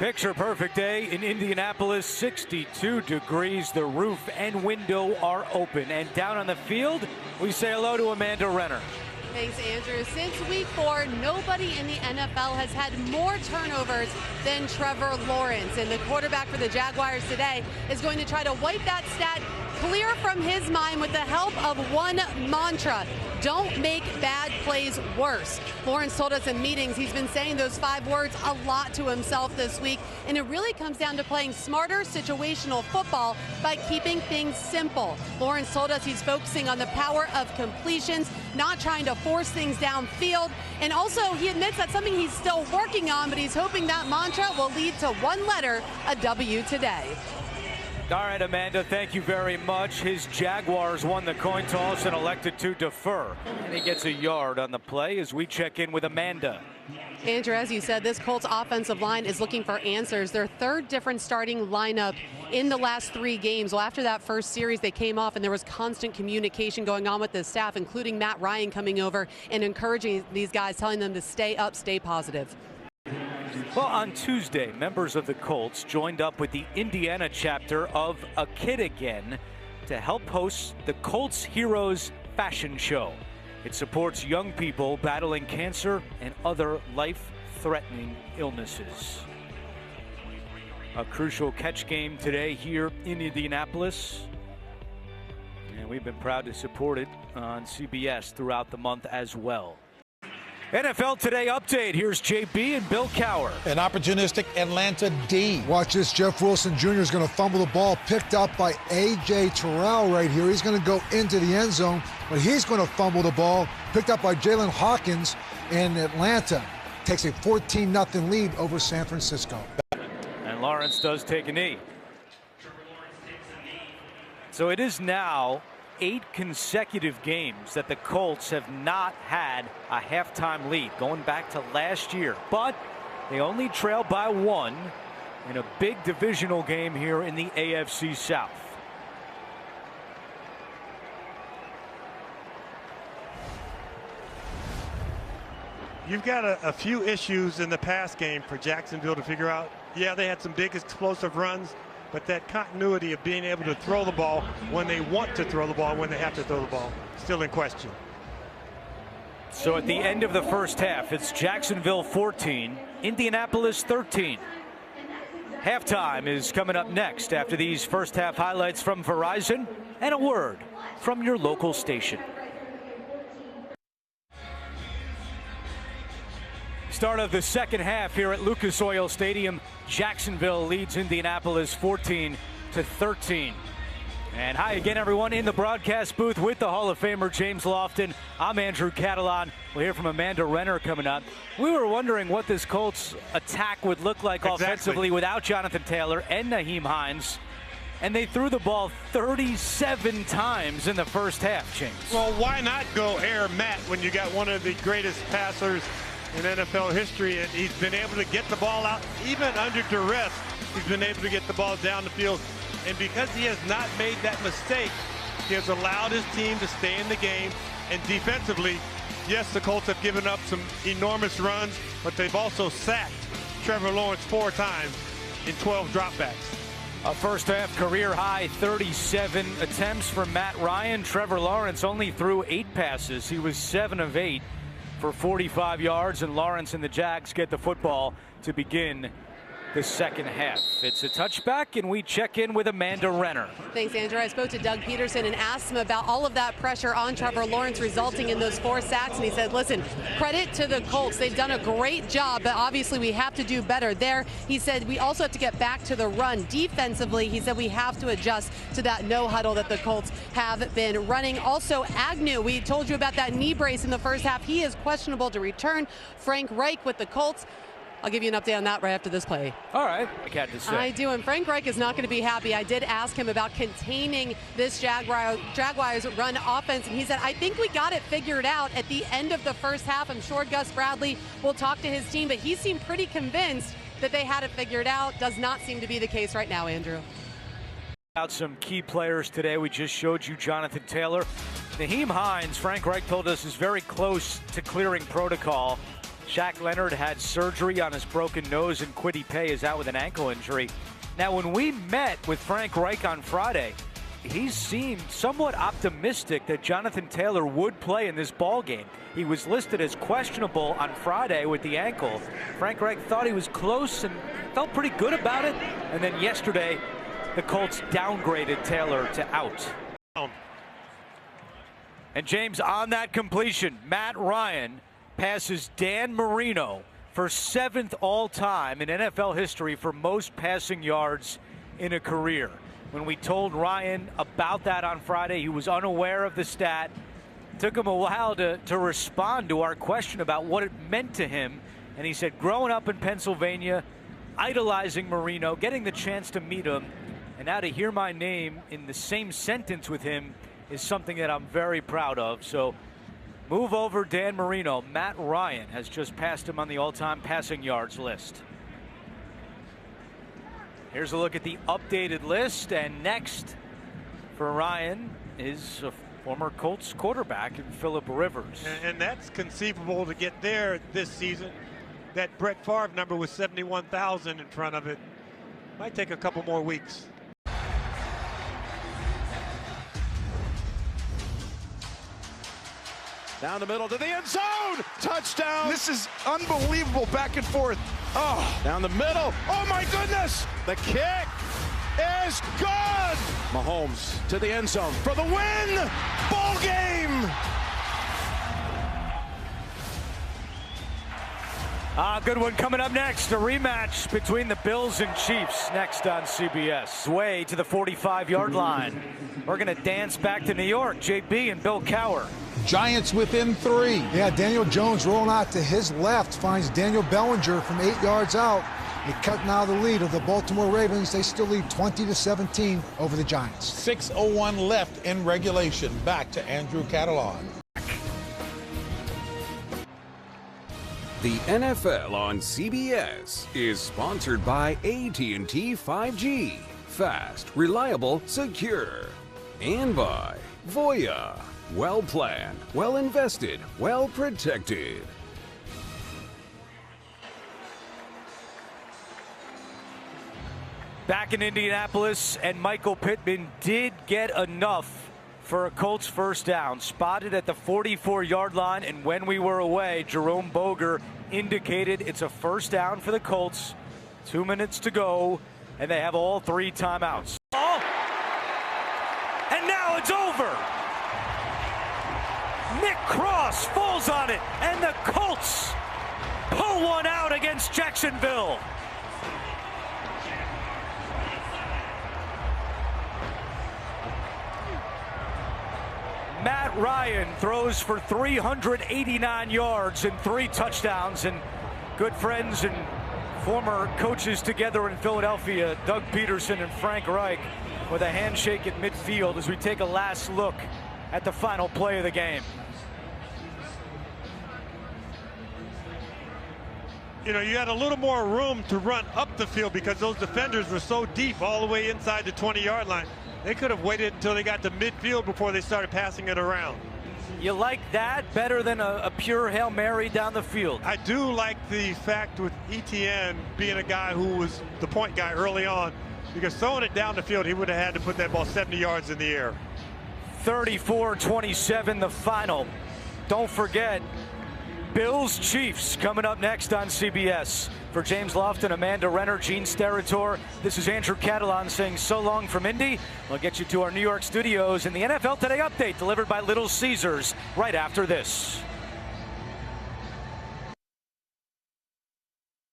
Picture perfect day in Indianapolis, 62 degrees. The roof and window are open. And down on the field, we say hello to Amanda Renner. Thanks, Andrew. Since week 4, nobody in the NFL has had more turnovers than Trevor Lawrence. And the quarterback for the Jaguars today is going to try to wipe that stat clear from his mind with the help of one mantra: don't make bad plays worse. Lawrence told us in meetings he's been saying those 5 words a lot to himself this week, and it really comes down to playing smarter situational football by keeping things simple. Lawrence told us he's focusing on the power of completions, not trying to force things downfield, and also he admits that's something he's still working on, but he's hoping that mantra will lead to one letter, a W today. All right, Amanda, thank you very much. His Jaguars won the coin toss and elected to defer. And he gets a yard on the play as we check in with Amanda. Andrew, as you said, this Colts offensive line is looking for answers. Their 3rd different starting lineup in the last 3 games. Well, after that first series, they came off and there was constant communication going on with the staff, including Matt Ryan coming over and encouraging these guys, telling them to stay up, stay positive. Well, on Tuesday, members of the Colts joined up with the Indiana chapter of A Kid Again to help host the Colts Heroes Fashion Show. It supports young people battling cancer and other life-threatening illnesses. A crucial catch game today here in Indianapolis. And we've been proud to support it on CBS throughout the month as well. NFL Today update. Here's JB and Bill Cowher. An opportunistic Atlanta D. Watch this. Jeff Wilson Jr. is going to fumble the ball, picked up by A.J. Terrell right here. He's going to go into the end zone, but he's going to fumble the ball, picked up by Jalen Hawkins, and Atlanta takes a 14-0 lead over San Francisco. And Lawrence does take a knee. So it is now 8 consecutive games that the Colts have not had a halftime lead, going back to last year. But they only trail by 1 in a big divisional game here in the AFC South. You've got a few issues in the pass game for Jacksonville to figure out. Yeah, they had some big explosive runs, but that continuity of being able to throw the ball when they want to throw the ball, when they have to throw the ball, still in question. So at the end of the first half, it's Jacksonville 14, Indianapolis 13. Halftime is coming up next after these first half highlights from Verizon and a word from your local station. Start of the second half here at Lucas Oil Stadium. Jacksonville leads Indianapolis 14-13. And hi again, everyone, in the broadcast booth with the Hall of Famer James Lofton. I'm Andrew Catalan. We'll hear from Amanda Renner coming up. We were wondering what this Colts attack would look like offensively without Jonathan Taylor and Nyheim Hines. And they threw the ball 37 times in the first half, James. Well, why not go air Matt when you got one of the greatest passers in NFL history, and he's been able to get the ball out even under duress. He's been able to get the ball down the field, and because he has not made that mistake, he has allowed his team to stay in the game. And defensively, yes, the Colts have given up some enormous runs, but they've also sacked Trevor Lawrence 4 times in 12 dropbacks. A first half career high 37 attempts for Matt Ryan. Trevor Lawrence only threw 8 passes. He was 7 of 8 for 45 yards, and Lawrence and the Jags get the football to begin the second half. It's a touchback, and we check in with Amanda Renner. Thanks, Andrew. I spoke to Doug Peterson and asked him about all of that pressure on Trevor Lawrence resulting in those 4 sacks, and he said, listen, credit to the Colts. They've done a great job, but obviously we have to do better there. He said we also have to get back to the run. Defensively, he said we have to adjust to that no huddle that the Colts have been running. Also, Agnew, we told you about that knee brace in the first half. He is questionable to return. Frank Reich with the Colts. I'll give you an update on that right after this play. All right. I got to say. I do, and Frank Reich is not going to be happy. I did ask him about containing this Jaguars run offense, and he said, I think we got it figured out at the end of the first half. I'm sure Gus Bradley will talk to his team, but he seemed pretty convinced that they had it figured out. Does not seem to be the case right now, Andrew. Out some key players today. We just showed you Jonathan Taylor. Nyheim Hines, Frank Reich told us, is very close to clearing protocol. Shaq Leonard had surgery on his broken nose, and Kwity Paye is out with an ankle injury. Now, when we met with Frank Reich on Friday, he seemed somewhat optimistic that Jonathan Taylor would play in this ball game. He was listed as questionable on Friday with the ankle. Frank Reich thought he was close and felt pretty good about it. And then yesterday, the Colts downgraded Taylor to out. And James, on that completion, Matt Ryan passes Dan Marino for 7th all-time in NFL history for most passing yards in a career. When we told Ryan about that on Friday, he was unaware of the stat. Took him a while to respond to our question about what it meant to him. And he said, growing up in Pennsylvania, idolizing Marino, getting the chance to meet him, and now to hear my name in the same sentence with him is something that I'm very proud of. So move over Dan Marino. Matt Ryan has just passed him on the all-time passing yards list. Here's a look at the updated list, and next for Ryan is a former Colts quarterback in Phillip Rivers. And that's conceivable to get there this season. That Brett Favre number with 71,000 in front of it. Might take a couple more weeks. Down the middle to the end zone. Touchdown. This is unbelievable back and forth. Oh, down the middle. Oh, my goodness. The kick is good. Mahomes to the end zone for the win. Ball game. Good one coming up next. A rematch between the Bills and Chiefs next on CBS. Way to the 45-yard line. We're going to dance back to New York. JB and Bill Cowher. Giants within 3. Yeah, Daniel Jones rolling out to his left finds Daniel Bellinger from 8 yards out. They cut now the lead of the Baltimore Ravens. They still lead 20-17 over the Giants. 6:01 left in regulation. Back to Andrew Catalan. The NFL on CBS is sponsored by AT&T 5G. Fast, reliable, secure. And by Voya. Well planned, well invested, well protected. Back in Indianapolis, and Michael Pittman did get enough for a Colts first down. Spotted at the 44-yard line, and when we were away, Jerome Boger indicated it's a first down for the Colts. 2 minutes to go, and they have all 3 timeouts. And now it's over. Nick Cross falls on it, and the Colts pull one out against Jacksonville. Matt Ryan throws for 389 yards and 3 touchdowns, and good friends and former coaches together in Philadelphia, Doug Peterson and Frank Reich, with a handshake at midfield as we take a last look at the final play of the game. You know, you had a little more room to run up the field because those defenders were so deep all the way inside the 20-yard line. They could have waited until they got to midfield before they started passing it around. You like that better than a pure Hail Mary down the field? I do like the fact with ETN being a guy who was the point guy early on, because throwing it down the field, he would have had to put that ball 70 yards in the air. 34-27 the final. Don't forget, Bills-Chiefs coming up next on CBS. For James Lofton, Amanda Renner, Gene Steratore, this is Andrew Catalan saying so long from Indy. We'll get you to our New York studios in the NFL Today update delivered by Little Caesars right after this.